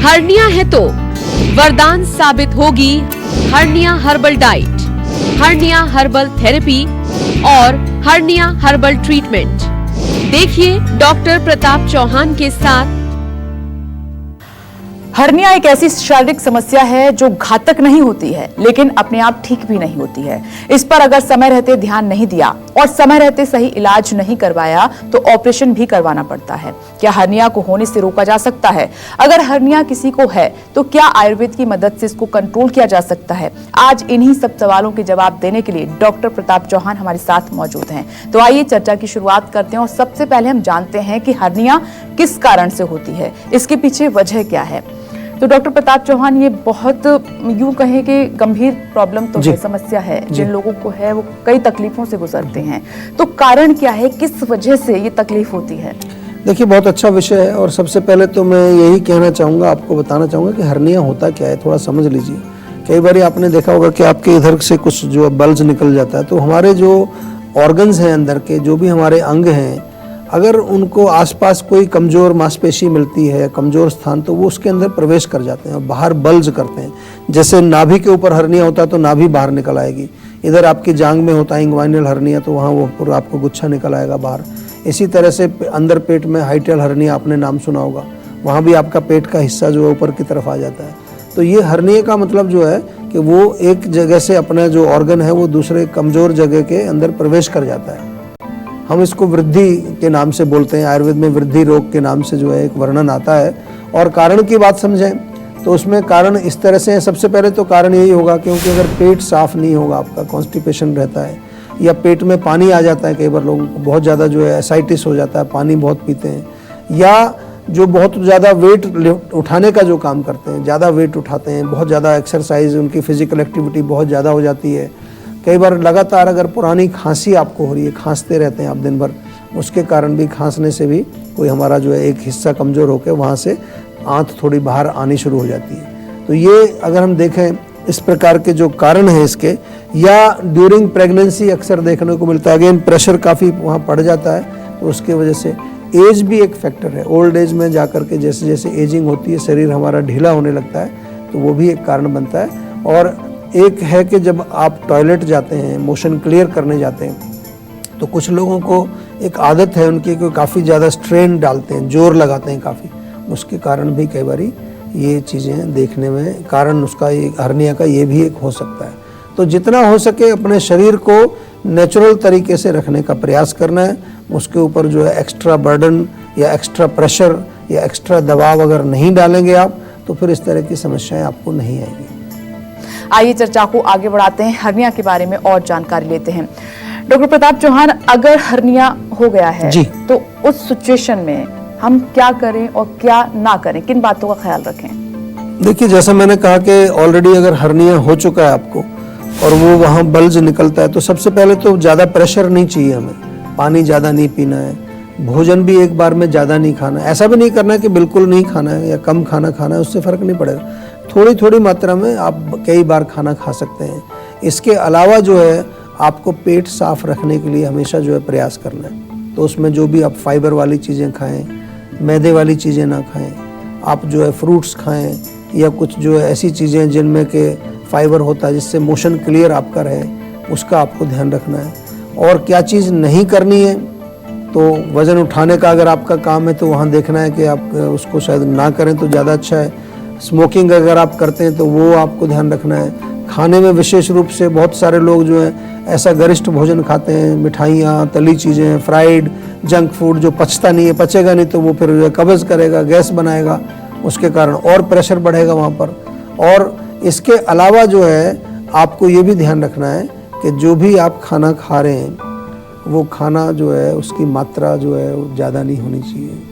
Hernia है तो वरदान साबित होगी hernia herbal diet, hernia herbal therapy और हर्निया हर्बल ट्रीटमेंट। देखिए डॉक्टर प्रताप चौहान के साथ। हर्निया एक ऐसी शारीरिक समस्या है जो घातक नहीं होती है, लेकिन अपने आप ठीक भी नहीं होती है। इस पर अगर समय रहते ध्यान नहीं दिया और समय रहते सही इलाज नहीं करवाया तो ऑपरेशन भी करवाना पड़ता है। क्या हर्निया को होने से रोका जा सकता है? अगर हर्निया किसी को है तो क्या आयुर्वेद की मदद से इसको कंट्रोल किया जा सकता है? आज इन्हीं सब सवालों के जवाब देने के लिए डॉक्टर प्रताप चौहान हमारे साथ मौजूद हैं। तो आइए चर्चा की शुरुआत करते हैं और सबसे पहले हम जानते हैं कि हर्निया किस कारण से होती है, इसके पीछे वजह क्या है। तो डॉक्टर प्रताप चौहान, ये बहुत यूं कहें कि गंभीर प्रॉब्लम तो है, समस्या है, जिन लोगों को है वो कई तकलीफों से गुजरते हैं। तो कारण क्या है, किस वजह से ये तकलीफ होती है? देखिए, बहुत अच्छा विषय है और सबसे पहले तो मैं यही कहना चाहूँगा, आपको बताना चाहूँगा कि हर्निया होता क्या है, थोड़ा समझ लीजिए। कई बार आपने देखा होगा कि आपके इधर से कुछ जो बल्ज निकल जाता है, तो हमारे जो ऑर्गन्स हैं अंदर के, जो भी हमारे अंग हैं, अगर उनको आसपास कोई कमज़ोर मांसपेशी मिलती है, कमज़ोर स्थान, तो वो उसके अंदर प्रवेश कर जाते हैं और बाहर बल्ज करते हैं। जैसे नाभि के ऊपर हर्निया होता है तो नाभि बाहर निकल आएगी। इधर आपकी जांग में होता है इंग्वाइनल हर्निया, तो वहाँ वो पूरा आपको गुच्छा निकल आएगा बाहर। इसी तरह से अंदर पेट में हाइटल हर्निया आपने नाम सुना होगा, वहाँ भी आपका पेट का हिस्सा जो है ऊपर की तरफ आ जाता है। तो ये हर्निया का मतलब जो है कि वो एक जगह से अपना जो ऑर्गन है वो दूसरे कमज़ोर जगह के अंदर प्रवेश कर जाता है। हम इसको वृद्धि के नाम से बोलते हैं, आयुर्वेद में वृद्धि रोग के नाम से जो है एक वर्णन आता है। और कारण की बात समझें तो उसमें कारण इस तरह से है। सबसे पहले तो कारण यही होगा क्योंकि अगर पेट साफ नहीं होगा, आपका कॉन्स्टिपेशन रहता है या पेट में पानी आ जाता है, कई बार लोगों को बहुत ज़्यादा जो है एसाइटिस हो जाता है, पानी बहुत पीते हैं, या जो बहुत ज़्यादा वेट उठाने का जो काम करते हैं, ज़्यादा वेट उठाते हैं, बहुत ज़्यादा एक्सरसाइज, उनकी फिजिकल एक्टिविटी बहुत ज़्यादा हो जाती है। कई बार लगातार अगर पुरानी खांसी आपको हो रही है, खांसते रहते हैं आप दिन भर, उसके कारण भी, खांसने से भी कोई हमारा जो है एक हिस्सा कमज़ोर होकर वहाँ से आंत थोड़ी बाहर आनी शुरू हो जाती है। तो ये अगर हम देखें इस प्रकार के जो कारण हैं इसके, या ड्यूरिंग प्रेगनेंसी अक्सर देखने को मिलता है। अगेन प्रेशर काफ़ी वहाँ पड़ जाता है, तो उसके वजह से एज भी एक फैक्टर है। ओल्ड एज में जा कर के जैसे जैसे एजिंग होती है, शरीर हमारा ढीला होने लगता है, तो वो भी एक कारण बनता है। और एक है कि जब आप टॉयलेट जाते हैं, मोशन क्लियर करने जाते हैं, तो कुछ लोगों को एक आदत है उनकी कि काफ़ी ज़्यादा स्ट्रेन डालते हैं, जोर लगाते हैं काफ़ी, उसके कारण भी कई बार ये चीज़ें देखने में कारण उसका ये हर्निया का ये भी एक हो सकता है। तो जितना हो सके अपने शरीर को नेचुरल तरीके से रखने का प्रयास करना है। उसके ऊपर जो है एक्स्ट्रा बर्डन या एक्स्ट्रा प्रेशर या एक्स्ट्रा दबाव अगर नहीं डालेंगे आप, तो फिर इस तरह की समस्याएं आपको नहीं आएगी। आइए चर्चा को आगे बढ़ाते हैं, हर्निया के बारे में और जानकारी लेते हैं। डॉक्टर प्रताप चौहान, अगर हर्निया हो गया है जी, तो उस सिचुएशन में हम क्या करें और क्या ना करें, किन बातों का ख्याल रखें? देखिए, जैसा मैंने कहा कि ऑलरेडी अगर हर्निया हो चुका है आपको और वो वहाँ बल्ज निकलता है, तो सबसे पहले तो ज़्यादा प्रेशर नहीं चाहिए हमें, पानी ज़्यादा नहीं पीना है, भोजन भी एक बार में ज़्यादा नहीं खाना है। ऐसा भी नहीं करना है कि बिल्कुल नहीं खाना है या कम खाना खाना है, उससे फ़र्क नहीं पड़ेगा। थोड़ी थोड़ी मात्रा में आप कई बार खाना खा सकते हैं। इसके अलावा जो है आपको पेट साफ रखने के लिए हमेशा जो है प्रयास करना है। तो उसमें जो भी आप फाइबर वाली चीज़ें खाएं, मैदे वाली चीज़ें ना खाएं, आप जो है फ्रूट्स खाएं या कुछ जो है ऐसी चीज़ें जिनमें के फाइबर होता है जिससे मोशन क्लियर आपका रहे, उसका आपको ध्यान रखना है। और क्या चीज़ नहीं करनी है, तो वज़न उठाने का अगर आपका काम है तो वहाँ देखना है कि आप उसको शायद ना करें तो ज़्यादा अच्छा है। स्मोकिंग अगर आप करते हैं तो वो आपको ध्यान रखना है। खाने में विशेष रूप से बहुत सारे लोग जो है ऐसा गरिष्ठ भोजन खाते हैं, मिठाइयाँ, तली चीज़ें, फ्राइड, जंक फूड, जो पचता नहीं है, पचेगा नहीं तो वो फिर कब्ज़ करेगा, गैस बनाएगा, उसके कारण और प्रेशर बढ़ेगा वहाँ पर। और इसके अलावा जो है आपको ये भी ध्यान रखना है कि जो भी आप खाना खा रहे हैं वो खाना जो है उसकी मात्रा जो है वो ज़्यादा नहीं होनी चाहिए।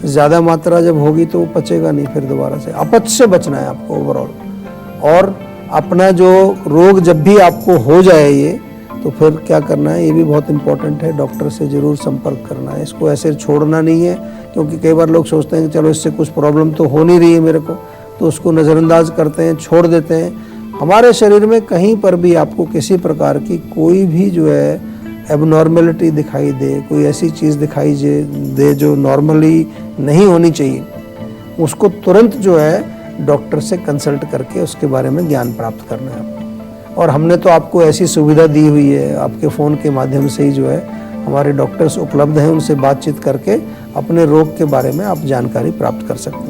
ज़्यादा मात्रा जब होगी तो वो पचेगा नहीं, फिर दोबारा से अपच से बचना है आपको ओवरऑल। और अपना जो रोग जब भी आपको हो जाए ये, तो फिर क्या करना है, ये भी बहुत इंपॉर्टेंट है, डॉक्टर से ज़रूर संपर्क करना है। इसको ऐसे छोड़ना नहीं है, क्योंकि कई बार लोग सोचते हैं कि चलो इससे कुछ प्रॉब्लम तो हो नहीं रही है मेरे को, तो उसको नज़रअंदाज करते हैं, छोड़ देते हैं। हमारे शरीर में कहीं पर भी आपको किसी प्रकार की कोई भी जो है एबनॉर्मेलिटी दिखाई दे, कोई ऐसी चीज़ दिखाई दे जो नॉर्मली नहीं होनी चाहिए, उसको तुरंत जो है डॉक्टर से कंसल्ट करके उसके बारे में ज्ञान प्राप्त करना है आपको। और हमने तो आपको ऐसी सुविधा दी हुई है, आपके फ़ोन के माध्यम से ही जो है हमारे डॉक्टर्स उपलब्ध हैं, उनसे बातचीत करके अपने रोग के बारे में आप जानकारी प्राप्त कर सकते हैं।